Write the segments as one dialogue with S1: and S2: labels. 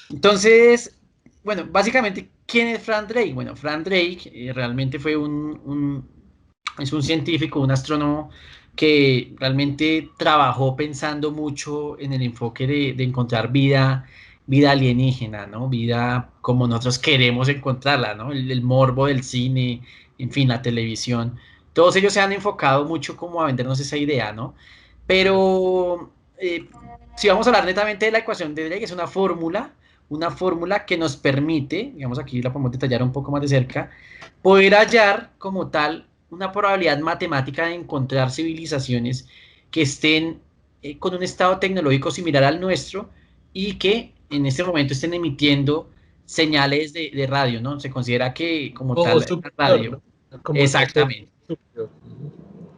S1: Entonces, bueno, básicamente, ¿quién es Frank Drake? Bueno, Frank Drake realmente fue es un científico, un astrónomo que realmente trabajó pensando mucho en el enfoque de encontrar vida alienígena, ¿no? Vida como nosotros queremos encontrarla, ¿no? El morbo del cine, en fin, la televisión. Todos ellos se han enfocado mucho como a vendernos esa idea, ¿no? Pero si vamos a hablar netamente de la ecuación de Drake, es una fórmula que nos permite, digamos aquí la podemos detallar un poco más de cerca, poder hallar como tal una probabilidad matemática de encontrar civilizaciones que estén con un estado tecnológico similar al nuestro y que en este momento estén emitiendo señales de radio, ¿no? Se considera que como
S2: O
S1: tal la
S2: superior,
S1: radio.
S2: ¿no? Como en este
S1: Exactamente.
S2: superior.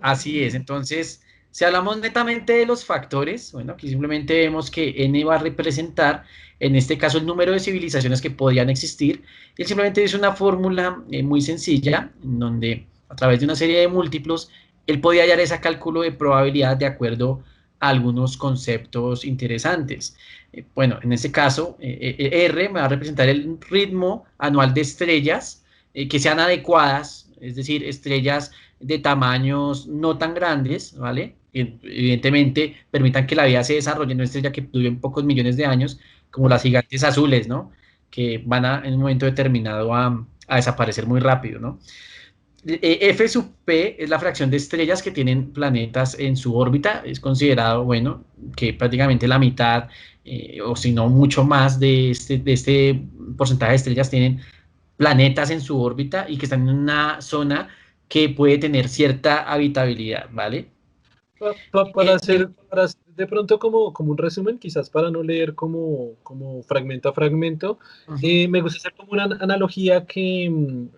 S1: Así es, entonces, si hablamos netamente de los factores, bueno, aquí simplemente vemos que n va a representar, en este caso, el número de civilizaciones que podrían existir. Él simplemente es una fórmula muy sencilla, en donde a través de una serie de múltiplos, él podía hallar ese cálculo de probabilidad de acuerdo a algunos conceptos interesantes. Bueno, en este caso, R me va a representar el ritmo anual de estrellas que sean adecuadas, es decir, estrellas de tamaños no tan grandes, ¿vale? Que evidentemente permitan que la vida se desarrolle en una estrella que dure pocos millones de años, como las gigantes azules, ¿no? Que van en un momento determinado a desaparecer muy rápido, ¿no? F sub P es la fracción de estrellas que tienen planetas en su órbita. Es considerado, bueno, que prácticamente la mitad, o si no mucho más de este porcentaje de estrellas tienen planetas en su órbita y que están en una zona que puede tener cierta habitabilidad, ¿vale? En-
S2: Para hacer de pronto como un resumen, quizás para no leer como fragmento a fragmento,
S1: Ujú.
S2: me gusta hacer como una analogía que,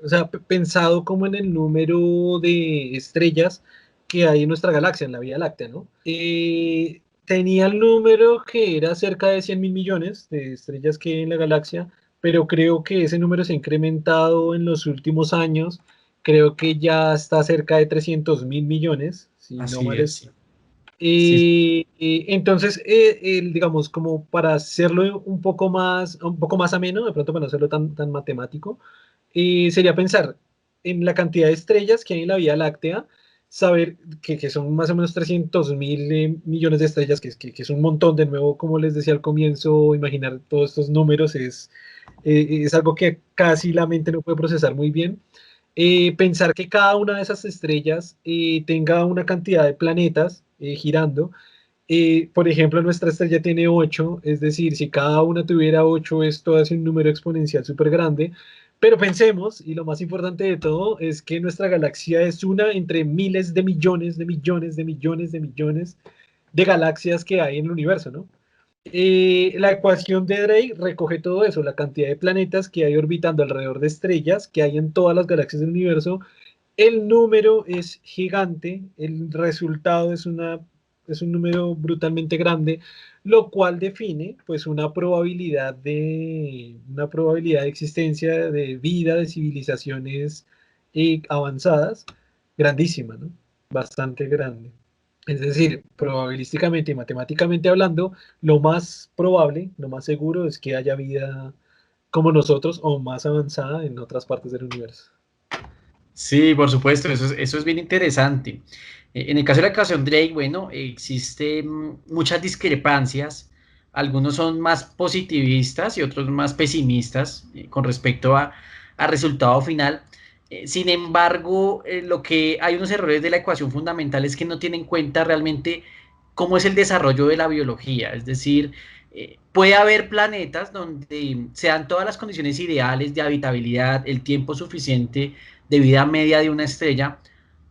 S2: o sea, pensado como en el número de estrellas que hay en nuestra galaxia, en la Vía Láctea, ¿no? Tenía el número que era cerca de 100.000 millones de estrellas que hay en la galaxia, pero creo que ese número se ha incrementado en los últimos años. Creo que ya está cerca de 300.000 millones, si no
S1: Así
S2: mal
S1: es,
S2: es.
S1: sí. Sí,
S2: Entonces, digamos, como para hacerlo un poco más ameno, de pronto para no hacerlo tan matemático, sería pensar en la cantidad de estrellas que hay en la Vía Láctea, saber que son más o menos 300.000 millones de estrellas, que es un montón. De nuevo, como les decía al comienzo, imaginar todos estos números es algo que casi la mente no puede procesar muy bien. Pensar que cada una de esas estrellas tenga una cantidad de planetas girando. Por ejemplo, nuestra estrella tiene 8, es decir, si cada una tuviera 8, esto hace un número exponencial súper grande. Pero pensemos, y lo más importante de todo, es que nuestra galaxia es una entre miles de millones de millones de millones de millones de galaxias que hay en el universo, ¿no? La ecuación de Drake recoge todo eso, la cantidad de planetas que hay orbitando alrededor de estrellas que hay en todas las galaxias del universo. El número es gigante, el resultado es un número brutalmente grande, lo cual define pues una probabilidad de existencia de vida, de civilizaciones avanzadas, grandísima, ¿no? Bastante grande. Es decir, probabilísticamente y matemáticamente hablando, lo más probable, lo más seguro es que haya vida como nosotros o más avanzada en otras partes del universo.
S1: sí, por supuesto, eso es bien interesante. En el caso de la ecuación Drake, bueno, existen muchas discrepancias. Algunos son más positivistas y otros más pesimistas con respecto al resultado final. Sin embargo, lo que hay unos errores de la ecuación fundamental es que no tiene en cuenta realmente cómo es el desarrollo de la biología. Es decir, puede haber planetas donde sean todas las condiciones ideales de habitabilidad, el tiempo suficiente de vida media de una estrella,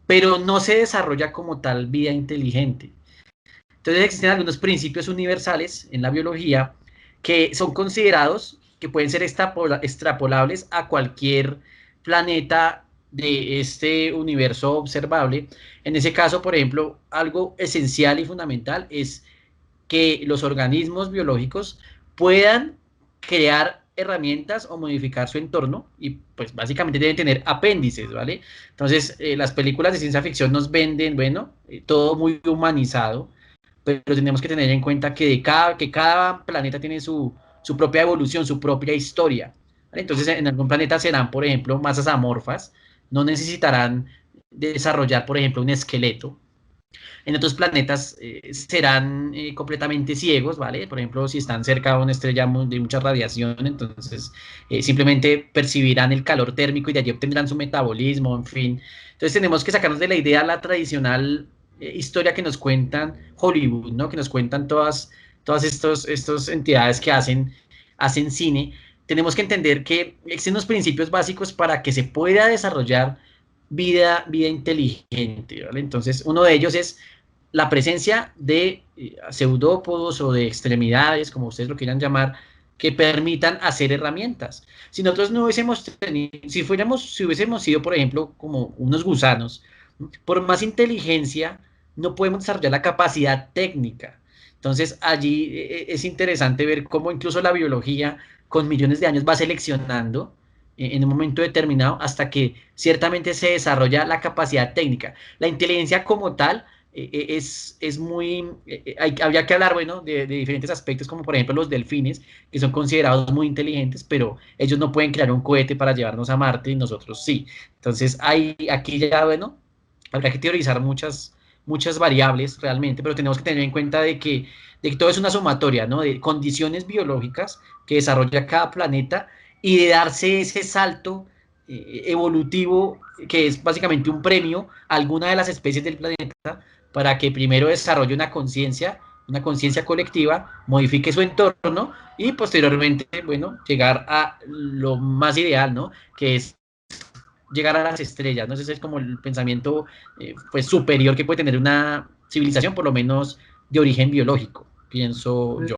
S1: pero no se desarrolla como tal vida inteligente. Entonces existen algunos principios universales en la biología que son considerados que pueden ser extrapolables a cualquier planeta de este universo observable. En ese caso, por ejemplo, algo esencial y fundamental es que los organismos biológicos puedan crear herramientas o modificar su entorno y pues básicamente deben tener apéndices, ¿vale? Entonces, las películas de ciencia ficción nos venden, bueno, todo muy humanizado, pero tenemos que tener en cuenta que cada planeta tiene su propia evolución, su propia historia. ¿Vale? Entonces, en algún planeta serán, por ejemplo, masas amorfas, no necesitarán desarrollar, por ejemplo, un esqueleto. En otros planetas serán completamente ciegos, ¿vale? Por ejemplo, si están cerca de una estrella de mucha radiación, entonces simplemente percibirán el calor térmico y de allí obtendrán su metabolismo, en fin. Entonces tenemos que sacarnos de la idea la tradicional historia que nos cuentan Hollywood, ¿no? Que nos cuentan todas estos entidades que hacen cine. Tenemos que entender que existen unos principios básicos para que se pueda desarrollar vida inteligente, ¿vale? Entonces, uno de ellos es la presencia de pseudópodos o de extremidades, como ustedes lo quieran llamar, que permitan hacer herramientas. Si nosotros no hubiésemos tenido, si hubiésemos sido, por ejemplo, como unos gusanos, por más inteligencia, no podemos desarrollar la capacidad técnica. Entonces, allí es interesante ver cómo incluso la biología, con millones de años, va seleccionando en un momento determinado hasta que ciertamente se desarrolla la capacidad técnica. La inteligencia como tal es muy, habría que hablar, bueno, de diferentes aspectos, como por ejemplo los delfines, que son considerados muy inteligentes, pero ellos no pueden crear un cohete para llevarnos a Marte y nosotros sí. Entonces, aquí ya, bueno, habrá que teorizar muchas variables realmente, pero tenemos que tener en cuenta de que todo es una sumatoria, ¿no? De condiciones biológicas que desarrolla cada planeta y de darse ese salto evolutivo que es básicamente un premio a alguna de las especies del planeta para que primero desarrolle una conciencia colectiva, modifique su entorno y posteriormente, bueno, llegar a lo más ideal, ¿no? Que es llegar a las estrellas, ¿no? Ese es como el pensamiento pues superior que puede tener una civilización, por lo menos de origen biológico, pienso yo.